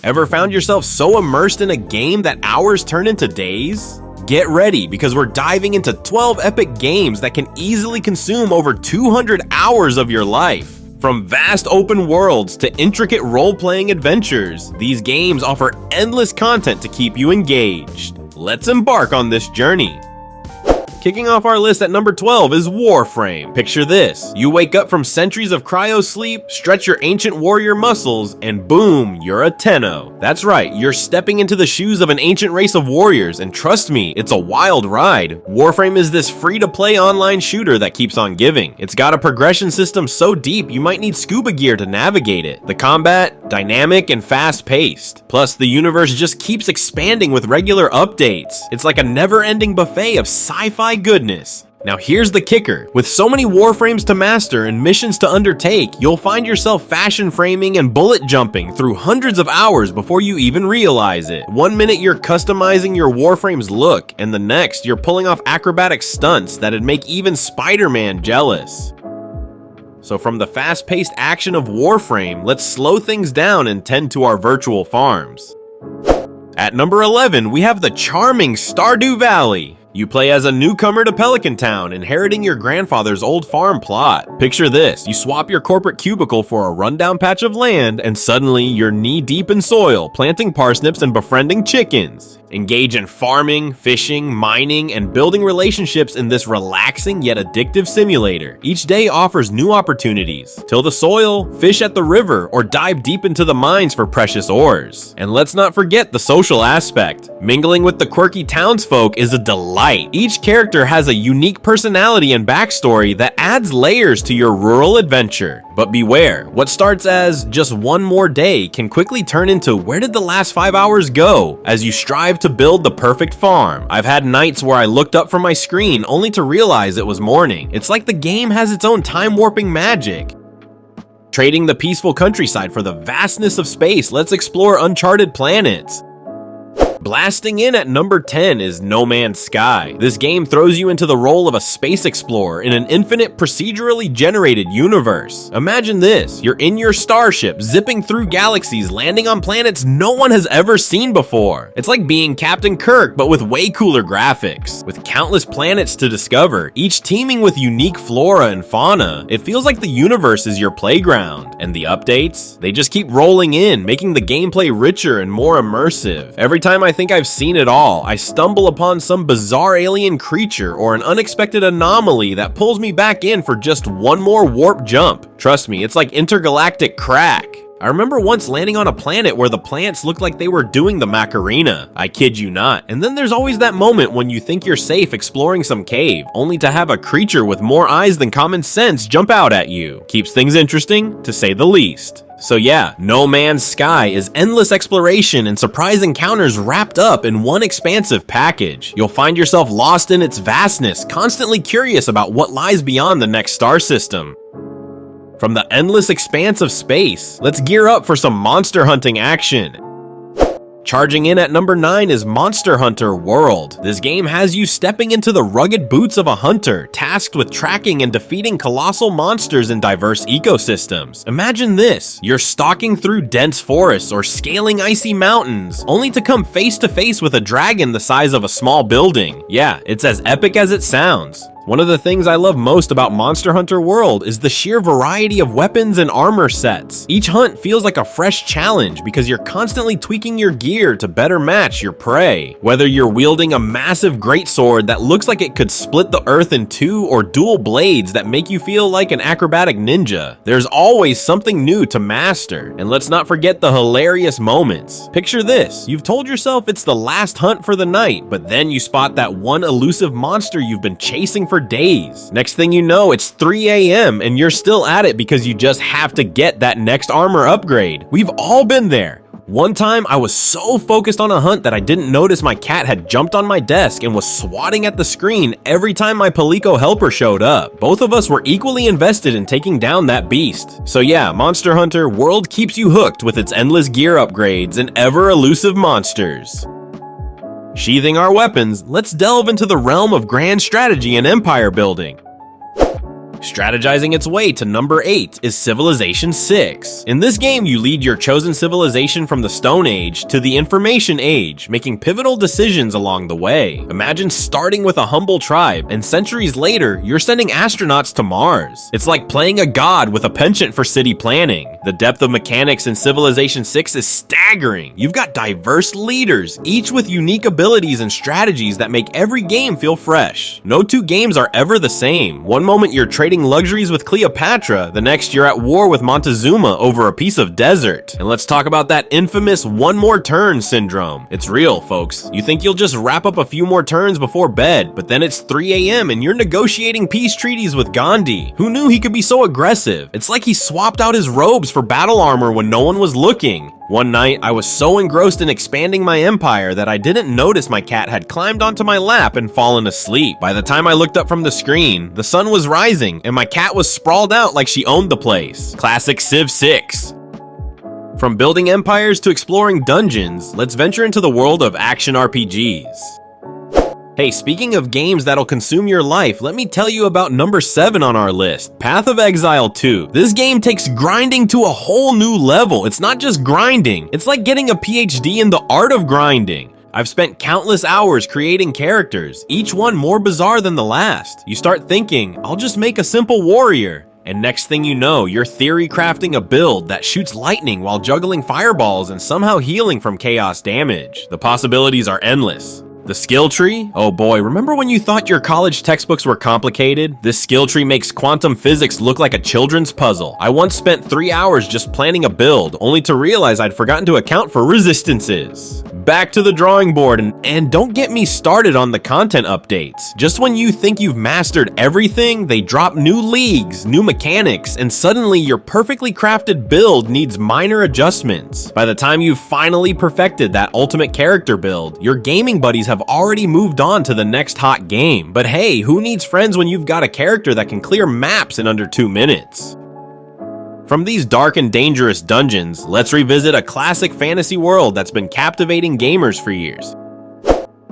Ever found yourself so immersed in a game that hours turn into days? Get ready, because we're diving into 12 epic games that can easily consume over 200 hours of your life. From vast open worlds to intricate role-playing adventures, these games offer endless content to keep you engaged. Let's embark on this journey. Kicking off our list at number 12 is Warframe. Picture this: you wake up from centuries of cryo sleep, stretch your ancient warrior muscles, and boom, you're a Tenno. That's right, you're stepping into the shoes of an ancient race of warriors, and trust me, it's a wild ride. Warframe is this free-to-play online shooter that keeps on giving. It's got a progression system so deep you might need scuba gear to navigate it. The combat, dynamic and fast-paced. Plus, the universe just keeps expanding with regular updates. It's like a never-ending buffet of sci-fi goodness. Now here's the kicker: with so many warframes to master and missions to undertake, you'll find yourself fashion framing and bullet jumping through hundreds of hours before you even realize it. One minute you're customizing your warframe's look, and the next you're pulling off acrobatic stunts that'd make even Spider-Man jealous. So from the fast-paced action of Warframe, let's slow things down and tend to our virtual farms. At number 11, we have the charming Stardew Valley. You play as a newcomer to Pelican Town, inheriting your grandfather's old farm plot. Picture this: you swap your corporate cubicle for a rundown patch of land, and suddenly you're knee-deep in soil, planting parsnips and befriending chickens. Engage in farming, fishing, mining, and building relationships in this relaxing yet addictive simulator. Each day offers new opportunities: till the soil, fish at the river, or dive deep into the mines for precious ores. And let's not forget the social aspect. Mingling with the quirky townsfolk is a delight. Each character has a unique personality and backstory that adds layers to your rural adventure. But beware, what starts as just one more day can quickly turn into where did the last 5 hours go, as you strive to build the perfect farm. I've had nights where I looked up from my screen only to realize it was morning. It's like the game has its own time warping magic. Trading the peaceful countryside for the vastness of space, let's explore uncharted planets. Blasting in at number 10 is No Man's Sky. This game throws you into the role of a space explorer in an infinite procedurally generated universe. Imagine this: you're in your starship, zipping through galaxies, landing on planets no one has ever seen before. It's like being Captain Kirk, but with way cooler graphics. With countless planets to discover, each teeming with unique flora and fauna, it feels like the universe is your playground. And the updates? They just keep rolling in, making the gameplay richer and more immersive. Every time I think I've seen it all, I stumble upon some bizarre alien creature or an unexpected anomaly that pulls me back in for just one more warp jump. Trust me, it's like intergalactic crack. I remember once landing on a planet where the plants looked like they were doing the Macarena. I kid you not. And then there's always that moment when you think you're safe exploring some cave, only to have a creature with more eyes than common sense jump out at you. Keeps things interesting, to say the least. So yeah, No Man's Sky is endless exploration and surprise encounters wrapped up in one expansive package. You'll find yourself lost in its vastness, constantly curious about what lies beyond the next star system. From the endless expanse of space, let's gear up for some monster hunting action. Charging in at number 9 is Monster Hunter World. This game has you stepping into the rugged boots of a hunter, tasked with tracking and defeating colossal monsters in diverse ecosystems. Imagine this: you're stalking through dense forests or scaling icy mountains, only to come face to face with a dragon the size of a small building. Yeah, it's as epic as it sounds. One of the things I love most about Monster Hunter World is the sheer variety of weapons and armor sets. Each hunt feels like a fresh challenge because you're constantly tweaking your gear to better match your prey. Whether you're wielding a massive greatsword that looks like it could split the earth in two, or dual blades that make you feel like an acrobatic ninja, there's always something new to master. And let's not forget the hilarious moments. Picture this: you've told yourself it's the last hunt for the night, but then you spot that one elusive monster you've been chasing for days. Next thing you know, it's 3 a.m. and you're still at it because you just have to get that next armor upgrade. We've all been there. One time, I was so focused on a hunt that I didn't notice my cat had jumped on my desk and was swatting at the screen every time my Palico helper showed up. Both of us were equally invested in taking down that beast. So yeah, Monster Hunter World keeps you hooked with its endless gear upgrades and ever-elusive monsters. Sheathing our weapons, let's delve into the realm of grand strategy and empire building. Strategizing its way to number 8 is Civilization 6. In this game, you lead your chosen civilization from the Stone Age to the Information Age, making pivotal decisions along the way. Imagine starting with a humble tribe, and centuries later, you're sending astronauts to Mars. It's like playing a god with a penchant for city planning. The depth of mechanics in Civilization 6 is staggering. You've got diverse leaders, each with unique abilities and strategies that make every game feel fresh. No two games are ever the same. One moment you're trading luxuries with Cleopatra, the next you're at war with Montezuma over a piece of desert. And let's talk about that infamous one more turn syndrome. It's real, folks. You think you'll just wrap up a few more turns before bed, but then it's 3 a.m. and you're negotiating peace treaties with Gandhi. Who knew he could be so aggressive? It's like he swapped out his robes for battle armor when no one was looking. One night, I was so engrossed in expanding my empire that I didn't notice my cat had climbed onto my lap and fallen asleep. By the time I looked up from the screen, the sun was rising and my cat was sprawled out like she owned the place. Classic Civ 6. From building empires to exploring dungeons, let's venture into the world of action RPGs. Hey, speaking of games that'll consume your life, let me tell you about number 7 on our list, Path of Exile 2. This game takes grinding to a whole new level. It's not just grinding, it's like getting a PhD in the art of grinding. I've spent countless hours creating characters, each one more bizarre than the last. You start thinking, I'll just make a simple warrior. And next thing you know, you're theory crafting a build that shoots lightning while juggling fireballs and somehow healing from chaos damage. The possibilities are endless. The skill tree? Oh boy, remember when you thought your college textbooks were complicated? This skill tree makes quantum physics look like a children's puzzle. I once spent 3 hours just planning a build, only to realize I'd forgotten to account for resistances. Back to the drawing board, and don't get me started on the content updates. Just when you think you've mastered everything, they drop new leagues, new mechanics, and suddenly your perfectly crafted build needs minor adjustments. By the time you've finally perfected that ultimate character build, your gaming buddies have already moved on to the next hot game. But hey, who needs friends when you've got a character that can clear maps in under 2 minutes? From these dark and dangerous dungeons, let's revisit a classic fantasy world that's been captivating gamers for years.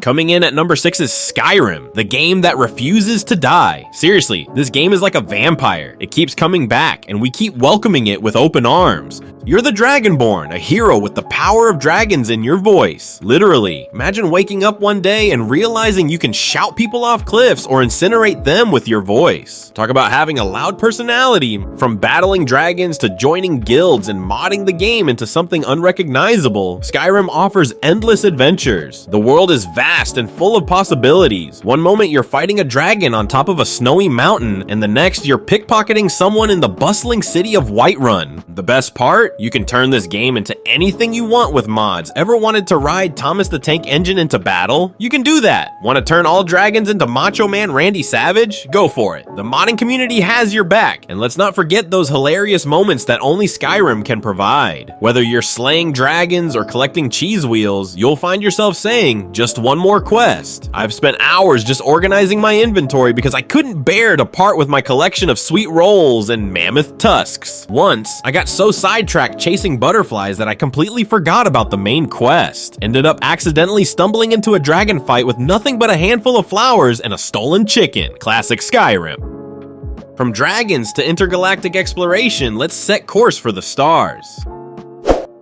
Coming in at number 6 is Skyrim, the game that refuses to die. Seriously, this game is like a vampire. It keeps coming back, and we keep welcoming it with open arms. You're the Dragonborn, a hero with the power of dragons in your voice. Literally, imagine waking up one day and realizing you can shout people off cliffs or incinerate them with your voice. Talk about having a loud personality. From battling dragons to joining guilds and modding the game into something unrecognizable, Skyrim offers endless adventures. The world is vast and full of possibilities. One moment you're fighting a dragon on top of a snowy mountain, and the next you're pickpocketing someone in the bustling city of Whiterun. The best part? You can turn this game into anything you want with mods. Ever wanted to ride Thomas the Tank Engine into battle? You can do that. Want to turn all dragons into Macho Man Randy Savage? Go for it. The modding community has your back. And let's not forget those hilarious moments that only Skyrim can provide. Whether you're slaying dragons or collecting cheese wheels, you'll find yourself saying, just one more quest. I've spent hours just organizing my inventory because I couldn't bear to part with my collection of sweet rolls and mammoth tusks. Once, I got so sidetracked chasing butterflies that I completely forgot about the main quest. Ended up accidentally stumbling into a dragon fight with nothing but a handful of flowers and a stolen chicken. Classic Skyrim. From dragons to intergalactic exploration, let's set course for the stars.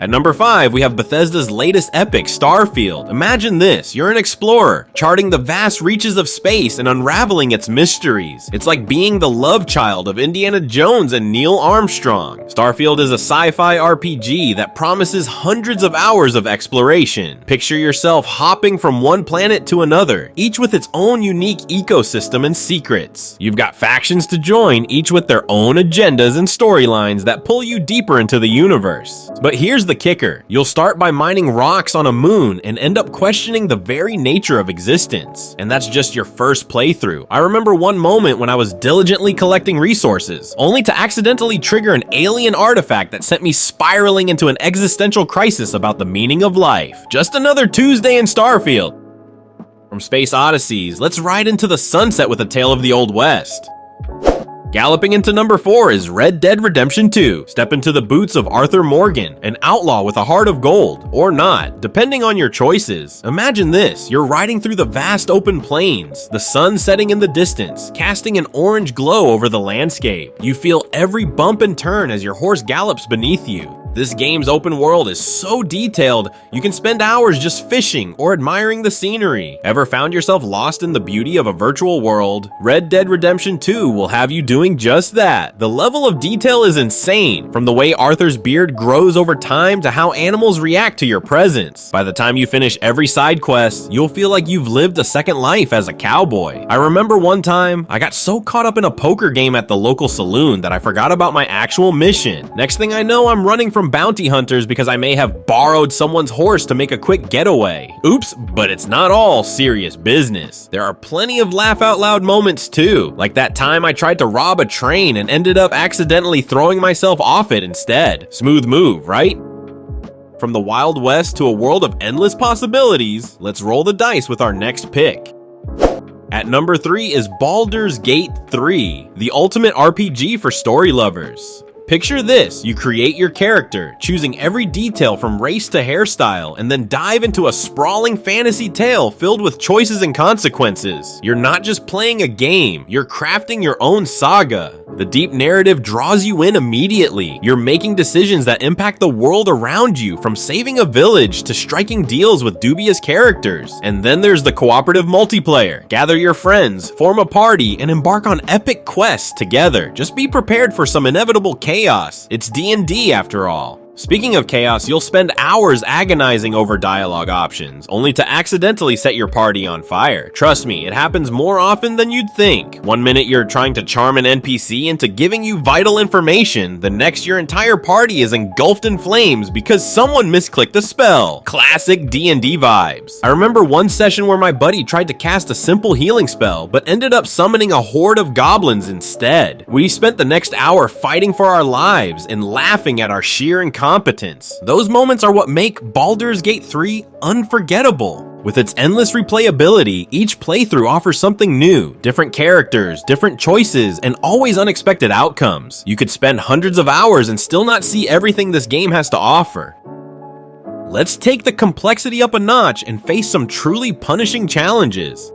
At number 5, we have Bethesda's latest epic, Starfield. Imagine this, you're an explorer, charting the vast reaches of space and unraveling its mysteries. It's like being the love child of Indiana Jones and Neil Armstrong. Starfield is a sci-fi RPG that promises hundreds of hours of exploration. Picture yourself hopping from one planet to another, each with its own unique ecosystem and secrets. You've got factions to join, each with their own agendas and storylines that pull you deeper into the universe. But here's the kicker. You'll start by mining rocks on a moon and end up questioning the very nature of existence. And that's just your first playthrough. I remember one moment when I was diligently collecting resources, only to accidentally trigger an alien artifact that sent me spiraling into an existential crisis about the meaning of life. Just another Tuesday in Starfield. From Space Odysseys, let's ride into the sunset with A Tale of the Old West. Galloping into number 4 is Red Dead Redemption 2. Step into the boots of Arthur Morgan, an outlaw with a heart of gold, or not, depending on your choices. Imagine this, you're riding through the vast open plains, the sun setting in the distance, casting an orange glow over the landscape. You feel every bump and turn as your horse gallops beneath you. This game's open world is so detailed, you can spend hours just fishing or admiring the scenery. Ever found yourself lost in the beauty of a virtual world? Red Dead Redemption 2 will have you doing just that. The level of detail is insane, from the way Arthur's beard grows over time to how animals react to your presence. By the time you finish every side quest, you'll feel like you've lived a second life as a cowboy. I remember one time, I got so caught up in a poker game at the local saloon that I forgot about my actual mission. Next thing I know, I'm running from bounty hunters because I may have borrowed someone's horse to make a quick getaway. Oops, but it's not all serious business. There are plenty of laugh out loud moments too, like that time I tried to rob a train and ended up accidentally throwing myself off it instead. Smooth move, right? From the Wild West to a world of endless possibilities, let's roll the dice with our next pick. At number 3 is Baldur's Gate 3, the ultimate RPG for story lovers. Picture this, you create your character, choosing every detail from race to hairstyle, and then dive into a sprawling fantasy tale filled with choices and consequences. You're not just playing a game, you're crafting your own saga. The deep narrative draws you in immediately. You're making decisions that impact the world around you, from saving a village to striking deals with dubious characters. And then there's the cooperative multiplayer. Gather your friends, form a party, and embark on epic quests together. Just be prepared for some inevitable chaos. It's D&D after all. Speaking of chaos, you'll spend hours agonizing over dialogue options, only to accidentally set your party on fire. Trust me, it happens more often than you'd think. One minute you're trying to charm an NPC into giving you vital information, the next your entire party is engulfed in flames because someone misclicked a spell. Classic D&D vibes. I remember one session where my buddy tried to cast a simple healing spell, but ended up summoning a horde of goblins instead. We spent the next hour fighting for our lives and laughing at our sheer incompetence. Those moments are what make Baldur's Gate 3 unforgettable. With its endless replayability, each playthrough offers something new, different characters, different choices, and always unexpected outcomes. You could spend hundreds of hours and still not see everything this game has to offer. Let's take the complexity up a notch and face some truly punishing challenges.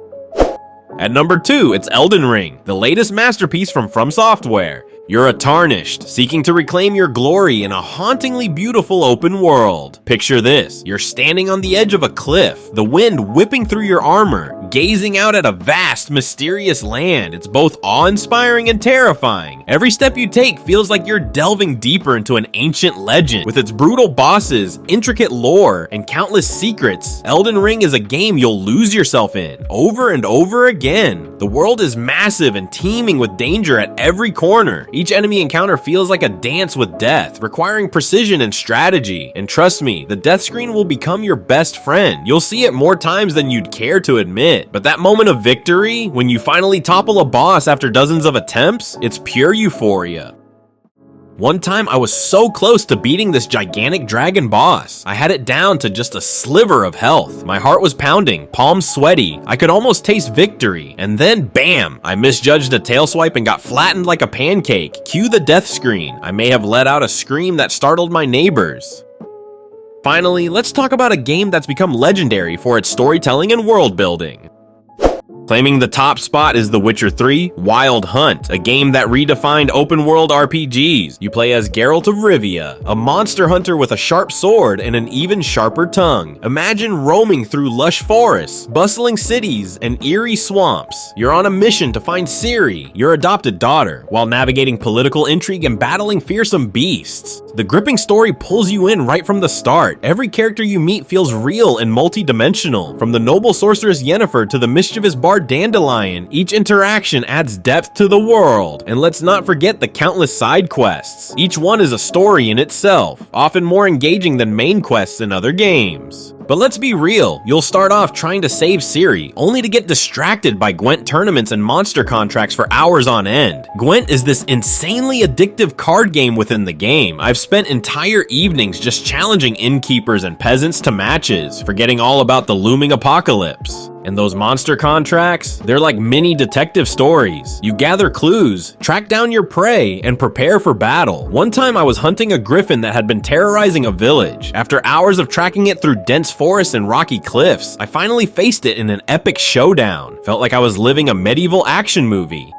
At number 2, it's Elden Ring, the latest masterpiece from Software. You're a tarnished, seeking to reclaim your glory in a hauntingly beautiful open world. Picture this, you're standing on the edge of a cliff, the wind whipping through your armor, gazing out at a vast, mysterious land. It's both awe-inspiring and terrifying. Every step you take feels like you're delving deeper into an ancient legend. With its brutal bosses, intricate lore, and countless secrets, Elden Ring is a game you'll lose yourself in, over and over again. The world is massive and teeming with danger at every corner. Each enemy encounter feels like a dance with death, requiring precision and strategy. And trust me, the death screen will become your best friend. You'll see it more times than you'd care to admit. But that moment of victory, when you finally topple a boss after dozens of attempts, it's pure euphoria. One time I was so close to beating this gigantic dragon boss. I had it down to just a sliver of health. My heart was pounding, palms sweaty. I could almost taste victory. And then bam! I misjudged a tail swipe and got flattened like a pancake. Cue the death screen. I may have let out a scream that startled my neighbors. Finally, let's talk about a game that's become legendary for its storytelling and world building. Claiming the top spot is The Witcher 3 Wild Hunt, a game that redefined open-world RPGs. You play as Geralt of Rivia, a monster hunter with a sharp sword and an even sharper tongue. Imagine roaming through lush forests, bustling cities, and eerie swamps. You're on a mission to find Ciri, your adopted daughter, while navigating political intrigue and battling fearsome beasts. The gripping story pulls you in right from the start. Every character you meet feels real and multi-dimensional. From the noble sorceress Yennefer to the mischievous bard Dandelion, each interaction adds depth to the world. And let's not forget the countless side quests. Each one is a story in itself, often more engaging than main quests in other games. But let's be real, you'll start off trying to save Ciri, only to get distracted by Gwent tournaments and monster contracts for hours on end. Gwent is this insanely addictive card game within the game. I've spent entire evenings just challenging innkeepers and peasants to matches, forgetting all about the looming apocalypse. And those monster contracts, they're like mini detective stories. You gather clues, track down your prey, and prepare for battle. One time I was hunting a griffin that had been terrorizing a village. After hours of tracking it through dense forests and rocky cliffs, I finally faced it in an epic showdown. Felt like I was living a medieval action movie.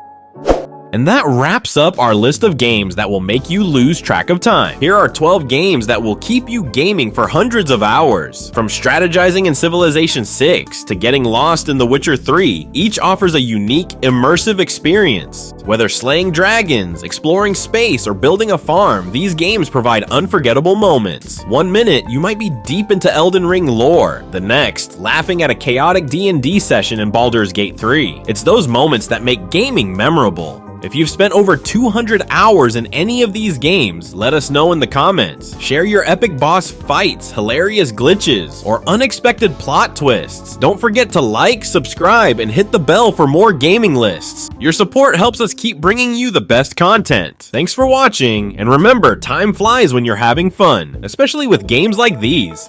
And that wraps up our list of games that will make you lose track of time. Here are 12 games that will keep you gaming for hundreds of hours. From strategizing in Civilization 6 to getting lost in The Witcher 3, each offers a unique, immersive experience. Whether slaying dragons, exploring space, or building a farm, these games provide unforgettable moments. 1 minute, you might be deep into Elden Ring lore. The next, laughing at a chaotic D&D session in Baldur's Gate 3. It's those moments that make gaming memorable. If you've spent over 200 hours in any of these games, let us know in the comments. Share your epic boss fights, hilarious glitches, or unexpected plot twists. Don't forget to like, subscribe, and hit the bell for more gaming lists. Your support helps us keep bringing you the best content. Thanks for watching, and remember, time flies when you're having fun, especially with games like these.